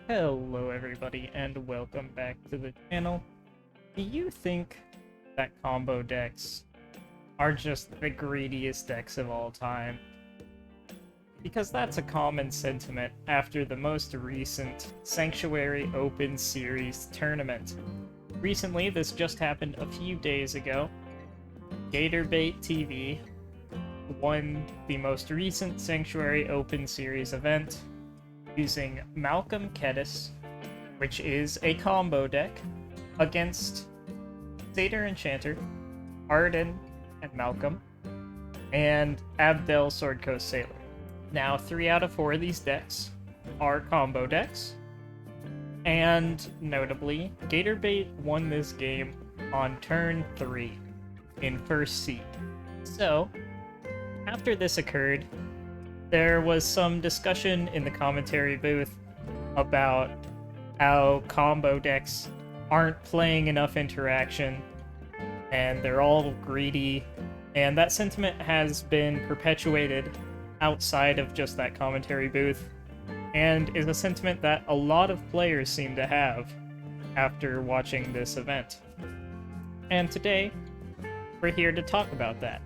Hello everybody and welcome back to the channel. Do you think that combo decks are just the greediest decks of all time? Because that's a common sentiment after the most recent Sanctuary Open Series tournament. Recently, this just happened a few days ago. Gatorbait TV won the most recent Sanctuary Open Series event using Malcolm Kedis, which is a combo deck, against Satyr Enchanter, Arden and Malcolm, and Abdel Sword Coast Sailor. Now, 3 out of 4 of these decks are combo decks, and notably, Gatorbait won this game on turn 3 in first seed. So, after this occurred, there was some discussion in the commentary booth about how combo decks aren't playing enough interaction and they're all greedy, and that sentiment has been perpetuated outside of just that commentary booth and is a sentiment that a lot of players seem to have after watching this event. And today, we're here to talk about that.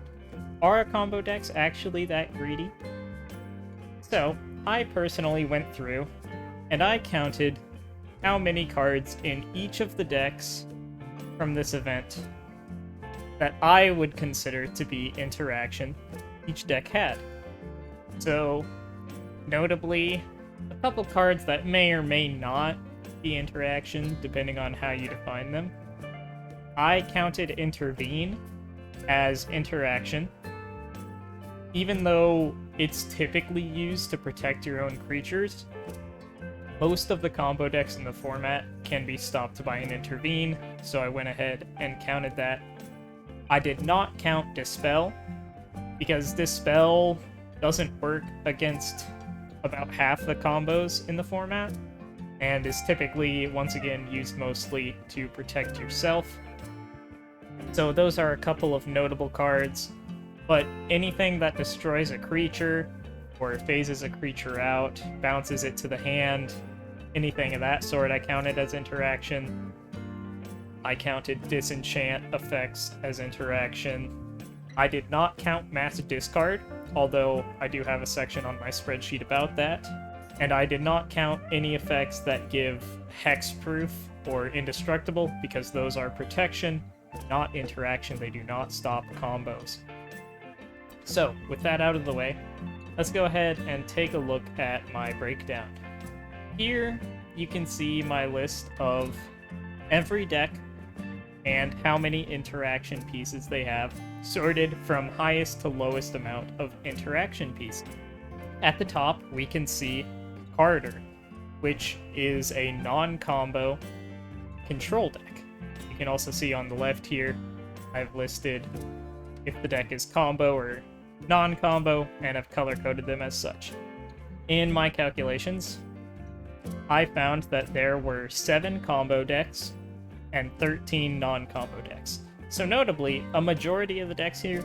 Are combo decks actually that greedy? So, I personally went through, and I counted how many cards in each of the decks from this event that I would consider to be interaction each deck had. So, notably, a couple cards that may or may not be interaction, depending on how you define them. I counted Intervene as interaction, even though it's typically used to protect your own creatures. Most of the combo decks in the format can be stopped by an Intervene, so I went ahead and counted that. I did not count Dispel, because Dispel doesn't work against about half the combos in the format, and is typically, once again, used mostly to protect yourself. So those are a couple of notable cards. But anything that destroys a creature, or phases a creature out, bounces it to the hand, anything of that sort I counted as interaction. I counted disenchant effects as interaction. I did not count mass discard, although I do have a section on my spreadsheet about that. And I did not count any effects that give hexproof or indestructible, because those are protection, not interaction. They do not stop combos. So, with that out of the way, let's go ahead and take a look at my breakdown. Here, you can see my list of every deck and how many interaction pieces they have, sorted from highest to lowest amount of interaction pieces. At the top, we can see Carter, which is a non-combo control deck. You can also see on the left here, I've listed if the deck is combo or non-combo, and I've color-coded them as such. In my calculations, I found that there were 7 combo decks and 13 non-combo decks. So notably, a majority of the decks here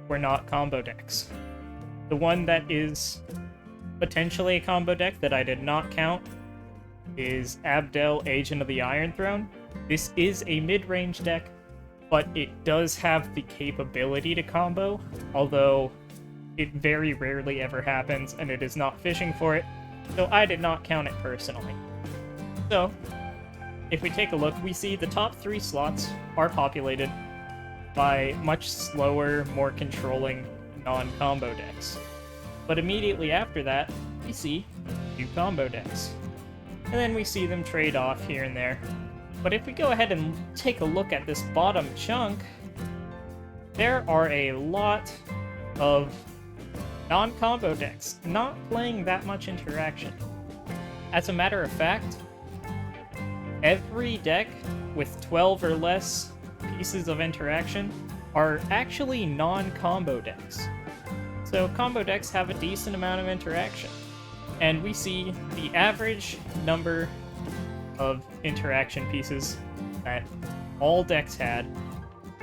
were not combo decks. The one that is potentially a combo deck that I did not count is Abdel, Agent of the Iron Throne. This is a mid-range deck, but it does have the capability to combo, although it very rarely ever happens, and it is not fishing for it, so I did not count it personally. So, if we take a look, we see the top 3 slots are populated by much slower, more controlling non-combo decks. But immediately after that, we see 2 combo decks. And then we see them trade off here and there. But if we go ahead and take a look at this bottom chunk, there are a lot of non-combo decks not playing that much interaction. As a matter of fact, every deck with 12 or less pieces of interaction are actually non-combo decks. So combo decks have a decent amount of interaction. And we see the average number of interaction pieces that all decks had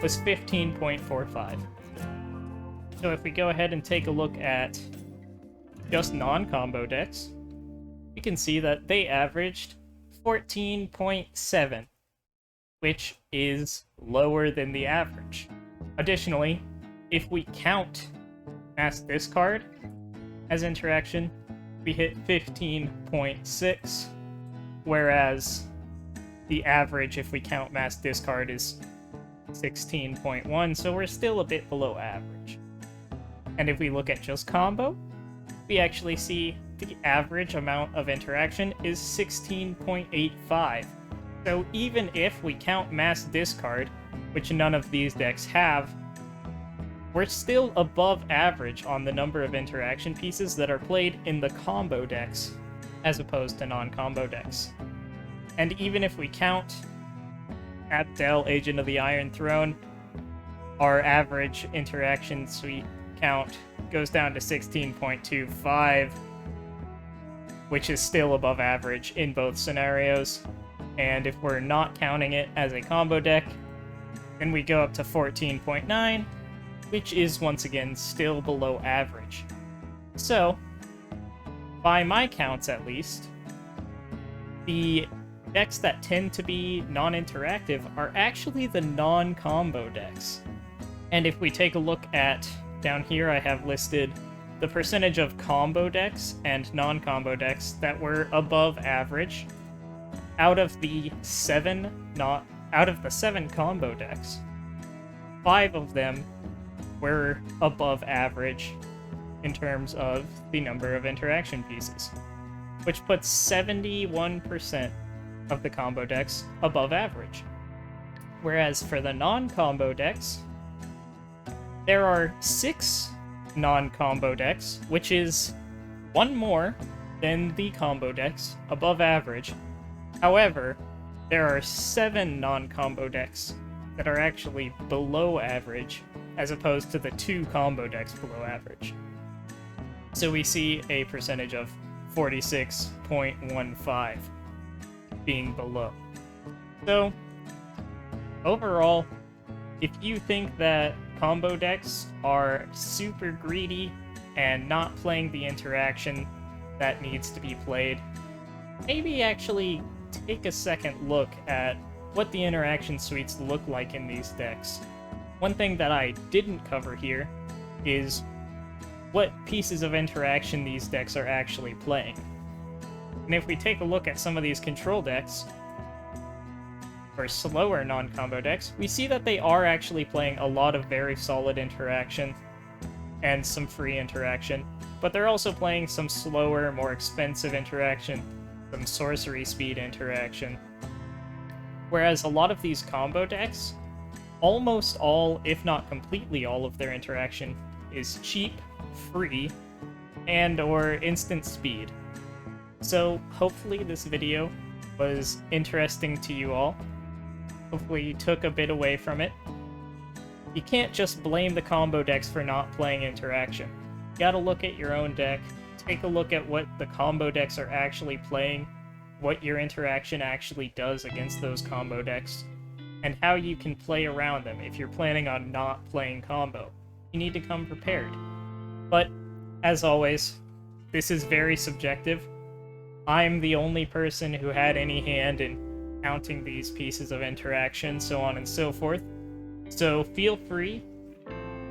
was 15.45. So if we go ahead and take a look at just non-combo decks, we can see that they averaged 14.7, which is lower than the average. Additionally, if we count mass discard as interaction, we hit 15.6, whereas the average, if we count mass discard, is 16.1, so we're still a bit below average. And if we look at just combo, we actually see the average amount of interaction is 16.85. So even if we count mass discard, which none of these decks have, we're still above average on the number of interaction pieces that are played in the combo decks, as opposed to non-combo decks. And even if we count Abdel, Agent of the Iron Throne, our average interaction suite count goes down to 16.25, which is still above average in both scenarios. And if we're not counting it as a combo deck, then we go up to 14.9, which is once again still below average. So, by my counts at least, the decks that tend to be non-interactive are actually the non-combo decks. And if we take a look at, down here I have listed the percentage of combo decks and non-combo decks that were above average. Out of the seven combo decks, 5 of them were above average in terms of the number of interaction pieces, which puts 71% of the combo decks above average. Whereas for the non-combo decks, there are 6 non-combo decks, which is 1 more than the combo decks, above average. However, there are 7 non-combo decks that are actually below average, as opposed to the 2 combo decks below average. So we see a percentage of 46.15 being below. So, overall, if you think that combo decks are super greedy and not playing the interaction that needs to be played, maybe actually take a second look at what the interaction suites look like in these decks. One thing that I didn't cover here is what pieces of interaction these decks are actually playing. And if we take a look at some of these control decks, or slower non-combo decks, we see that they are actually playing a lot of very solid interaction and some free interaction, but they're also playing some slower, more expensive interaction, some sorcery speed interaction. Whereas a lot of these combo decks, almost all, if not completely all of their interaction is cheap, free, and or instant speed. So hopefully this video was interesting to you all. Hopefully you took a bit away from it. You can't just blame the combo decks for not playing interaction. You gotta look at your own deck, take a look at what the combo decks are actually playing, what your interaction actually does against those combo decks, and how you can play around them if you're planning on not playing combo. You need to come prepared. But, as always, this is very subjective. I'm the only person who had any hand in counting these pieces of interaction, so on and so forth. So feel free.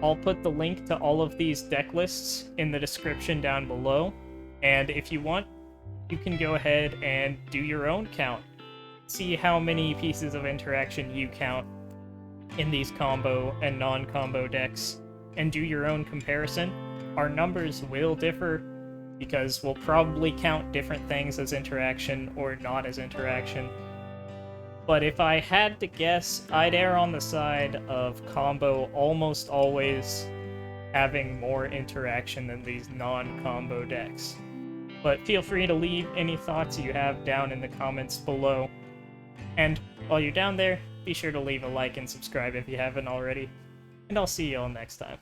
I'll put the link to all of these deck lists in the description down below. And if you want, you can go ahead and do your own count. See how many pieces of interaction you count in these combo and non-combo decks, and do your own comparison. Our numbers will differ, because we'll probably count different things as interaction or not as interaction. But if I had to guess, I'd err on the side of combo almost always having more interaction than these non-combo decks. But feel free to leave any thoughts you have down in the comments below. And while you're down there, be sure to leave a like and subscribe if you haven't already. And I'll see you all next time.